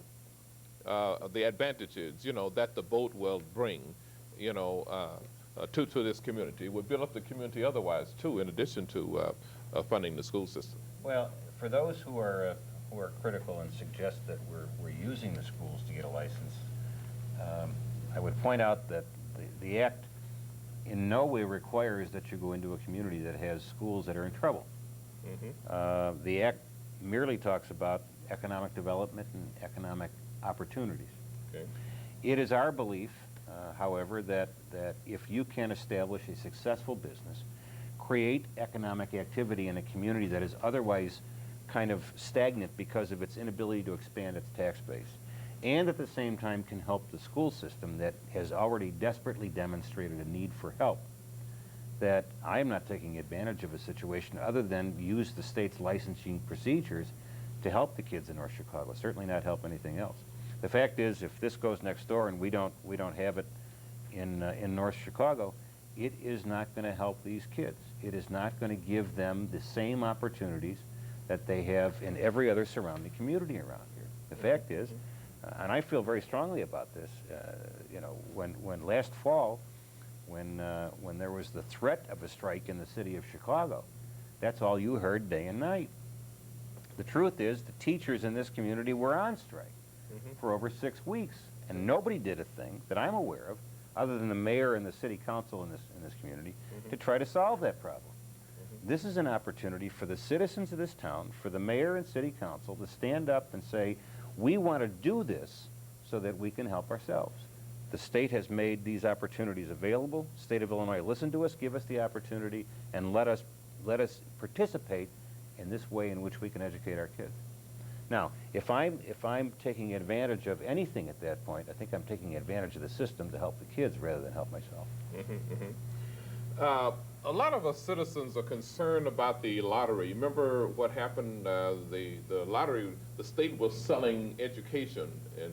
the advantages, that the boat will bring, to this community. It would build up the community otherwise too, in addition to funding the school system. Well, for those who are critical and suggest that we're using the schools to get a license, I would point out that the Act in no way requires that you go into a community that has schools that are in trouble. Mm-hmm. The Act merely talks about economic development and economic opportunities. Okay. It is our belief, however, that if you can establish a successful business, create economic activity in a community that is otherwise kind of stagnant because of its inability to expand its tax base, and at the same time can help the school system that has already desperately demonstrated a need for help, that I am not taking advantage of a situation other than use the state's licensing procedures to help the kids in North Chicago, certainly not help anything else. The fact is, if this goes next door and we don't have it in North Chicago, it is not going to help these kids. It is not going to give them the same opportunities that they have in every other surrounding community around here. The fact is, and I feel very strongly about this, when last fall, when there was the threat of a strike in the city of Chicago, that's all you heard day and night. The truth is, the teachers in this community were on strike for over 6 weeks, and nobody did a thing that I'm aware of, other than the mayor and the city council in this community, to try to solve that problem. This is an opportunity for the citizens of this town, for the mayor and city council to stand up and say, we want to do this so that we can help ourselves. The state has made these opportunities available. State of Illinois, listen to us, give us the opportunity, and let us participate in this way in which we can educate our kids. Now, if I'm taking advantage of anything at that point, I think I'm taking advantage of the system to help the kids rather than help myself. A lot of us citizens are concerned about the lottery. Remember what happened? The lottery, the state was selling education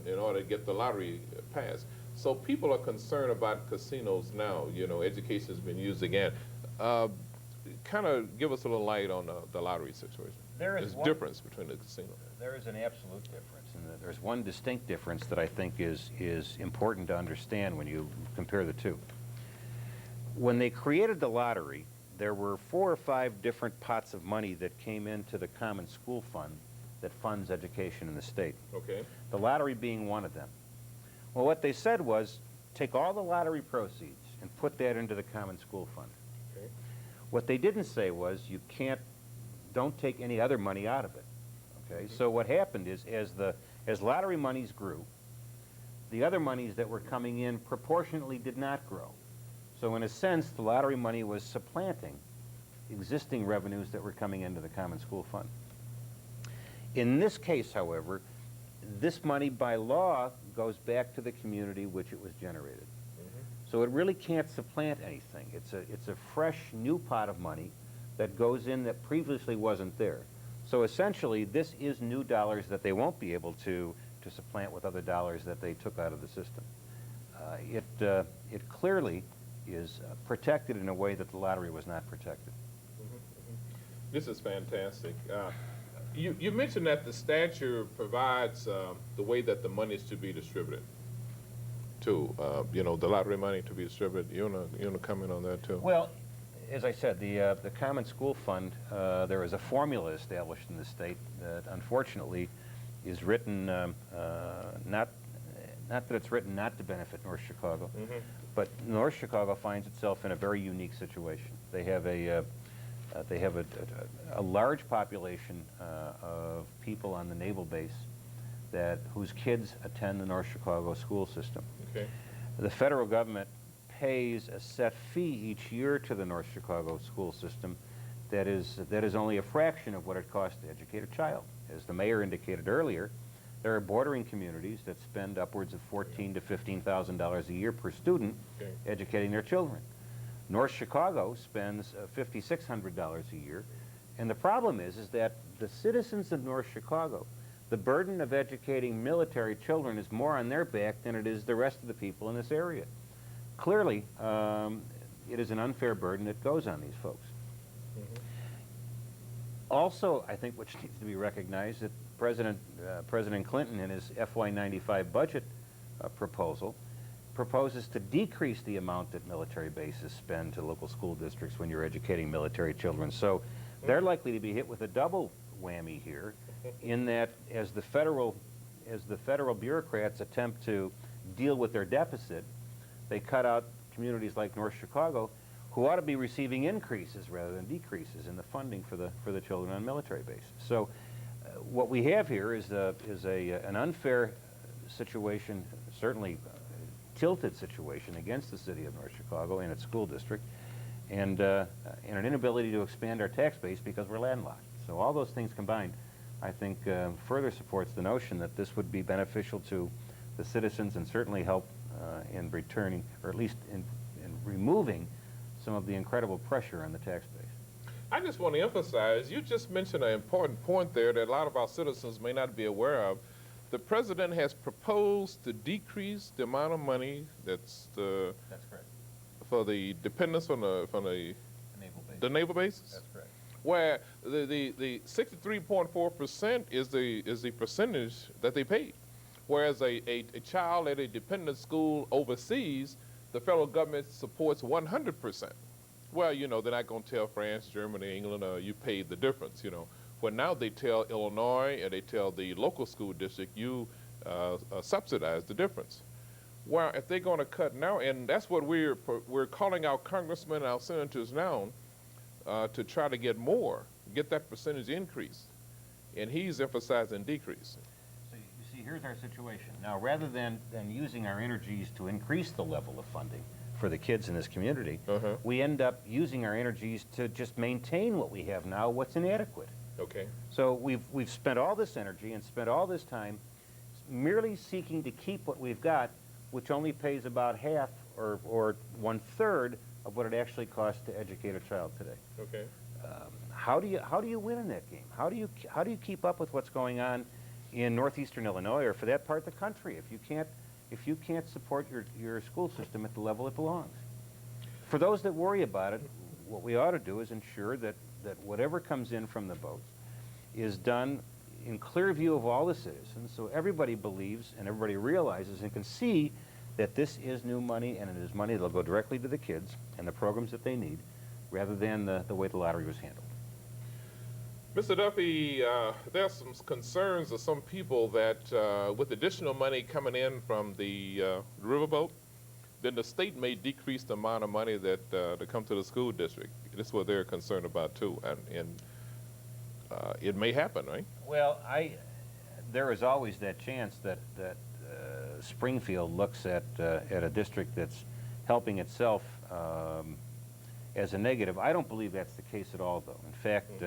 in order to get the lottery passed. So people are concerned about casinos now. Education has been used again. Kind of give us a little light on the lottery situation. There's a difference between the casino. There is an absolute difference, and there's one distinct difference that I think is important to understand when you compare the two. When they created the lottery, there were 4 or 5 different pots of money that came into the common school fund that funds education in the state. Okay. The lottery being one of them. Well, what they said was, take all the lottery proceeds and put that into the common school fund. Okay. What they didn't say was, don't take any other money out of it. Okay. So what happened is, as lottery monies grew, the other monies that were coming in proportionately did not grow. So in a sense, the lottery money was supplanting existing revenues that were coming into the common school fund. In this case, however, this money by law goes back to the community which it was generated. So it really can't supplant anything. It's a fresh, new pot of money that goes in that previously wasn't there. So essentially, this is new dollars that they won't be able to supplant with other dollars that they took out of the system. It clearly is protected in a way that the lottery was not protected. This is fantastic. You mentioned that the statute provides the way that the money is to be distributed. The lottery money to be distributed. You wanna comment on that too? Well, as I said, the Common School Fund, there is a formula established in the state that unfortunately is written not that it's written not to benefit North Chicago, but North Chicago finds itself in a very unique situation. They have a large population of people on the naval base whose kids attend the North Chicago school system. Okay. The federal government pays a set fee each year to the North Chicago school system that is only a fraction of what it costs to educate a child. As the mayor indicated earlier, there are bordering communities that spend upwards of $14,000 to $15,000 a year per student educating their children. North Chicago spends $5,600 a year, and the problem is that the citizens of North Chicago, the burden of educating military children is more on their back than it is the rest of the people in this area. clearly, it is an unfair burden that goes on these folks. Also, I think which needs to be recognized that President Clinton in his FY95 budget proposal proposes to decrease the amount that military bases spend to local school districts when you're educating military children. So they're likely to be hit with a double whammy here, in that as the federal bureaucrats attempt to deal with their deficit, they cut out communities like North Chicago, who ought to be receiving increases rather than decreases in the funding for the children on military bases. So what we have here is an unfair situation, certainly tilted situation against the city of North Chicago and its school district, and an inability to expand our tax base because we're landlocked. So all those things combined, I think, further supports the notion that this would be beneficial to the citizens and certainly help in returning, or at least in removing, some of the incredible pressure on the tax base. I just want to emphasize, you just mentioned an important point there that a lot of our citizens may not be aware of. The president has proposed to decrease the amount of money that's correct. For the dependents from the naval bases. That's correct. Where the 63.4% is the percentage that they paid, whereas a child at a dependent school overseas, the federal government supports 100%. Well, you know, they're not going to tell France, Germany, England, you paid the difference, you know. Well, now they tell Illinois and they tell the local school district, you subsidize the difference. Well, if they're going to cut now, and that's what we're calling our congressmen and our senators now to try to get more, get that percentage increase. And he's emphasizing decrease. So you see, here's our situation. Now, rather than using our energies to increase the level of funding for the kids in this community, we end up using our energies to just maintain what we have now, what's inadequate. Okay. So we've spent all this energy and spent all this time merely seeking to keep what we've got, which only pays about half or 1/3 of what it actually costs to educate a child today. Okay. How do you win in that game? How do you keep up with what's going on in northeastern Illinois, or for that part of the country, if you can't support your school system at the level it belongs? For those that worry about it, what we ought to do is ensure that whatever comes in from the votes is done in clear view of all the citizens, so everybody believes and everybody realizes and can see that this is new money, and it is money that will go directly to the kids and the programs that they need, rather than the way the lottery was handled. Mr. Duffy, there are some concerns of some people that with additional money coming in from the riverboat, then the state may decrease the amount of money that come to the school district. This is what they're concerned about too, and it may happen, right? Well, there is always that chance that Springfield looks at a district that's helping itself as a negative. I don't believe that's the case at all, though. In fact,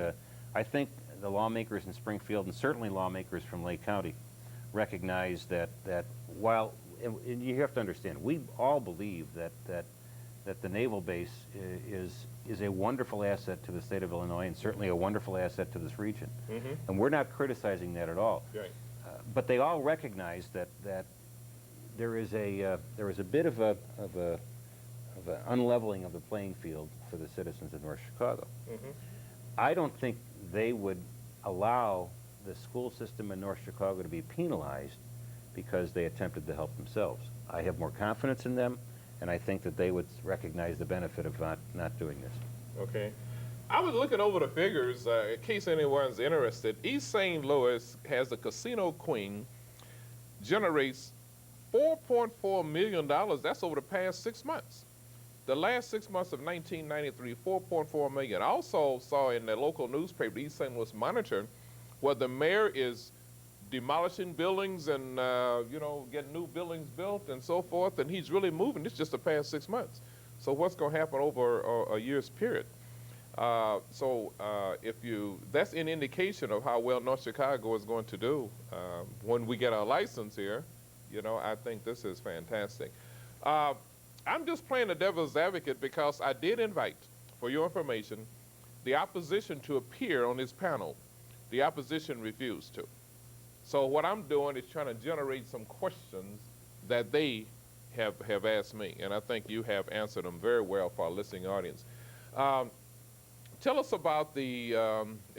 I think the lawmakers in Springfield, and certainly lawmakers from Lake County, recognize that while, and you have to understand, we all believe that the naval base is a wonderful asset to the state of Illinois, and certainly a wonderful asset to this region. And we're not criticizing that at all. Right. But they all recognize that there is a bit of an unleveling of the playing field for the citizens of North Chicago. I don't think they would allow the school system in North Chicago to be penalized because they attempted to help themselves. I have more confidence in them, and I think that they would recognize the benefit of not doing this. Okay. I was looking over the figures in case anyone's interested. East St. Louis has a casino queen, generates $4.4 million. That's over the past 6 months. The last 6 months of 1993, $4.4 million. I also saw in the local newspaper, the East St. Louis Monitor, where the mayor is demolishing buildings and, you know, getting new buildings built and so forth, and he's really moving. This is just the past 6 months. So what's going to happen over a year's period? That's an indication of how well North Chicago is going to do when we get our license here. You know, I think this is fantastic. I'm just playing the devil's advocate because I did invite, for your information, the opposition to appear on this panel. The opposition refused to. So what I'm doing is trying to generate some questions that they have asked me, and I think you have answered them very well for our listening audience. Tell us about they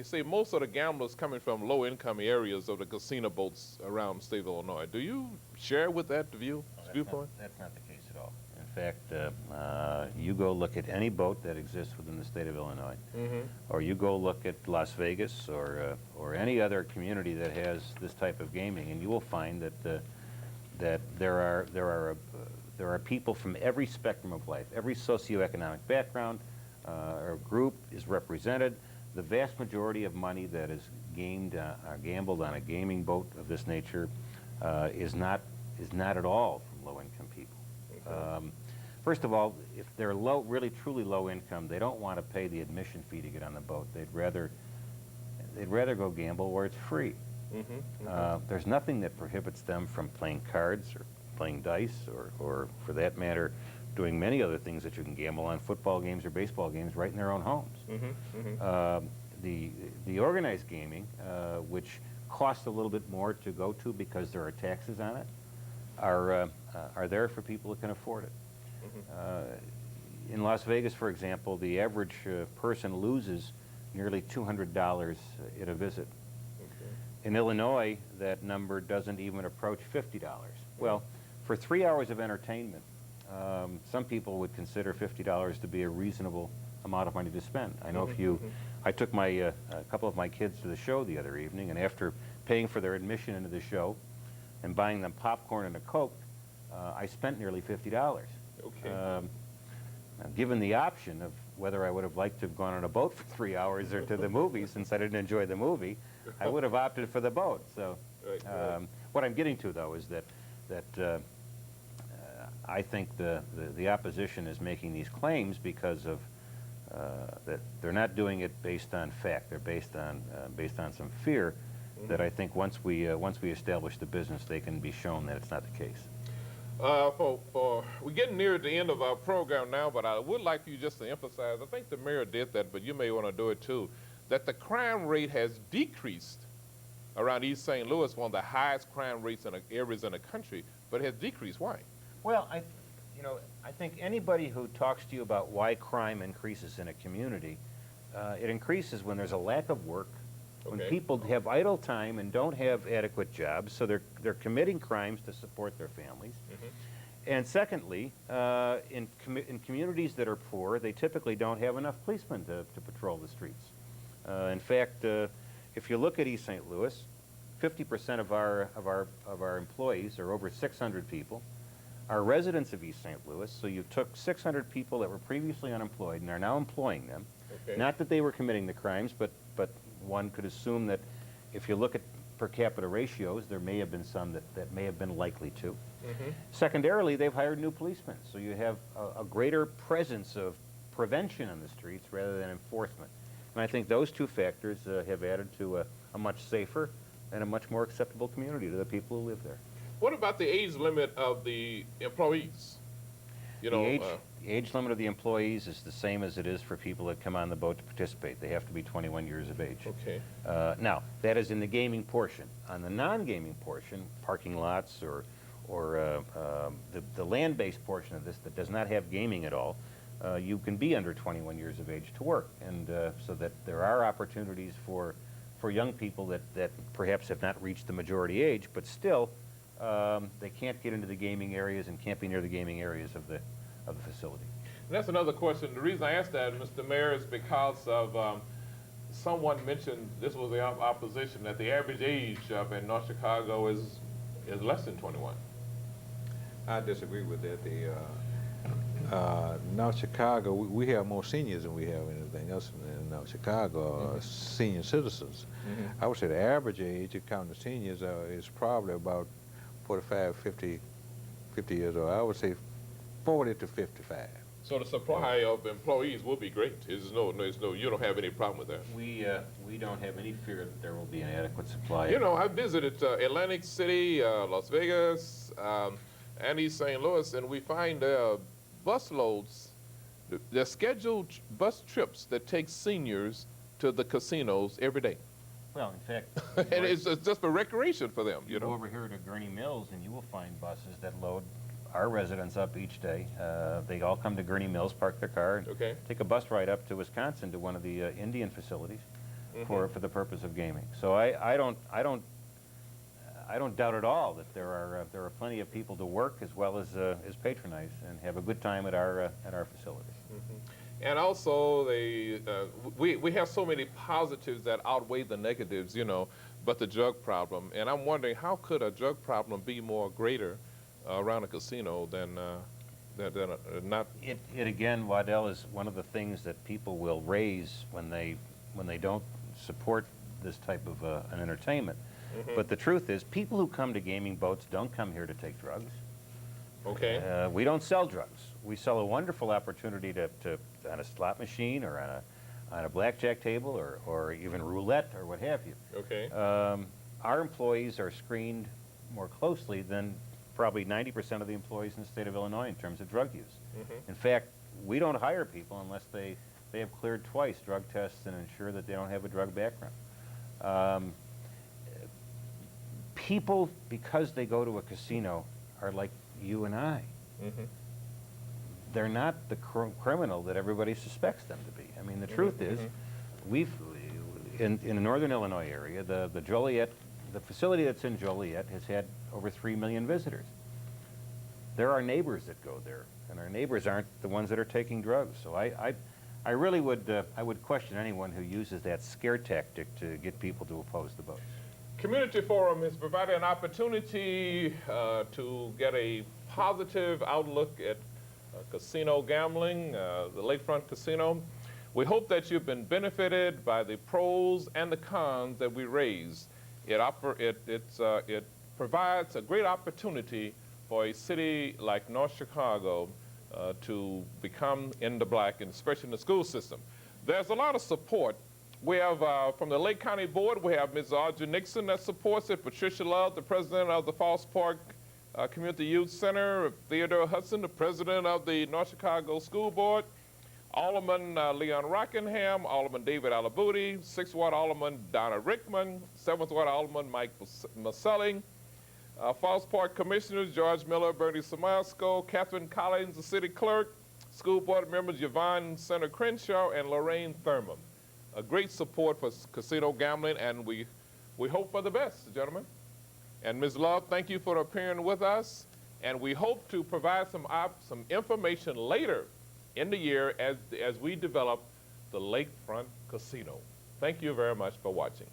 say most of the gamblers coming from low-income areas of the casino boats around the state of Illinois. Do you share with that viewpoint? That's not the case at all. In fact, you go look at any boat that exists within the state of Illinois, or you go look at Las Vegas or any other community that has this type of gaming, and you will find that there are people from every spectrum of life, every socioeconomic background or group is represented. The vast majority of money that is gambled on a gaming boat of this nature is not at all from low-income people. Okay. First of all, if they're really truly low income, they don't want to pay the admission fee to get on the boat. They'd rather go gamble where it's free. There's nothing that prohibits them from playing cards or playing dice or for that matter, doing many other things that you can gamble on, football games or baseball games, right in their own homes. The organized gaming, which costs a little bit more to go to because there are taxes on it, are there for people who can afford it. In Las Vegas, for example, the average person loses nearly $200 at a visit. In Illinois, that number doesn't even approach $50. Well, for 3 hours of entertainment, some people would consider $50 to be a reasonable amount of money to spend. I know I took a couple of my kids to the show the other evening, and after paying for their admission into the show and buying them popcorn and a Coke, I spent nearly $50. Okay. Now, given the option of whether I would have liked to have gone on a boat for 3 hours or to the movie, since I didn't enjoy the movie, I would have opted for the boat. So, what I'm getting to, though, is that I think the opposition is making these claims because of that they're not doing it based on fact. They're based on some fear that I think once we establish the business, they can be shown that it's not the case. We're getting near the end of our program now, but I would like you just to emphasize, I think the mayor did that, but you may want to do it too, that the crime rate has decreased around East St. Louis, one of the highest crime rates in areas in the country, but it has decreased. Why? Well, I think anybody who talks to you about why crime increases in a community, it increases when there's a lack of work, when people have idle time and don't have adequate jobs, so they're committing crimes to support their families. And secondly, in communities that are poor, they typically don't have enough policemen to patrol the streets. In fact, if you look at East St. Louis, 50% of our employees, or over 600 people, are residents of East St. Louis. So you took 600 people that were previously unemployed and are now employing them. Not that they were committing the crimes, but one could assume that if you look at per capita ratios, there may have been some that may have been likely to. Secondarily, they've hired new policemen, so you have a greater presence of prevention on the streets rather than enforcement. And I think those two factors have added to a much safer and a much more acceptable community to the people who live there. What about the age limit of the employees? The age limit of the employees is the same as it is for people that come on the boat to participate. They have to be 21 years of age. Now, that is in the gaming portion. On the non-gaming portion, parking lots or the land-based portion of this that does not have gaming at all, you can be under 21 years of age to work. And so that there are opportunities for young people that perhaps have not reached the majority age, but still they can't get into the gaming areas and can't be near the gaming areas of the facility. And that's another question. The reason I asked that, Mr. Mayor, is because of someone mentioned, this was the opposition, that the average age in North Chicago is less than 21. I disagree with that. North Chicago, we have more seniors than we have anything else in North Chicago, senior citizens. I would say the average age, counting the seniors, is probably about 45, 50 years old. I would say 40 to 55. So the supply of employees will be great. You don't have any problem with that. We don't have any fear that there will be an adequate supply. I visited Atlantic City, Las Vegas, and East St. Louis, and we find bus loads, they're scheduled bus trips that take seniors to the casinos every day. Well, in fact, and it's just for recreation for them. You go over here to Gurney Mills, and you will find buses that load our residents up each day. They all come to Gurney Mills, park their car, and take a bus ride up to Wisconsin to one of the Indian facilities for the purpose of gaming. So I don't doubt at all that there are plenty of people to work as well as patronize and have a good time at our facilities. And also, we have so many positives that outweigh the negatives, you know, but the drug problem. And I'm wondering, how could a drug problem be more greater around a casino than not? It again, Waddell, is one of the things that people will raise when they don't support this type of an entertainment. But the truth is, people who come to gaming boats don't come here to take drugs. Okay. We don't sell drugs. We sell a wonderful opportunity to on a slot machine or on a blackjack table or even roulette or what have you. Okay. Our employees are screened more closely than probably 90% of the employees in the state of Illinois in terms of drug use. In fact, we don't hire people unless they have cleared twice drug tests and ensure that they don't have a drug background. People, because they go to a casino, are like you and I. They're not the criminal that everybody suspects them to be. I mean, the truth is, in the northern Illinois area, the Joliet, the facility that's in Joliet has had over 3 million visitors. There are neighbors that go there, and our neighbors aren't the ones that are taking drugs. So I really would I would question anyone who uses that scare tactic to get people to oppose the boats. Community Forum has provided an opportunity to get a positive outlook at casino gambling, the Lakefront Casino. We hope that you've been benefited by the pros and the cons that we raised. It provides a great opportunity for a city like North Chicago to become in the black, and especially in the school system. There's a lot of support. We have, from the Lake County Board, we have Ms. Audrey Nixon that supports it, Patricia Love, the president of the Falls Park Community Youth Center, Theodore Hudson, the president of the North Chicago School Board, Alderman Leon Rockingham, Alderman David Alabuti, 6th Ward Alderman Donna Rickman, 7th Ward Alderman Mike Maselli, Falls Park Commissioners George Miller, Bernie Samasco, Catherine Collins, the city clerk, school board members Yvonne Senator Crenshaw and Lorraine Thurman. A great support for casino gambling, and we hope for the best, gentlemen. And Ms. Love, thank you for appearing with us, and we hope to provide some information later in the year as we develop the Lakefront Casino. Thank you very much for watching.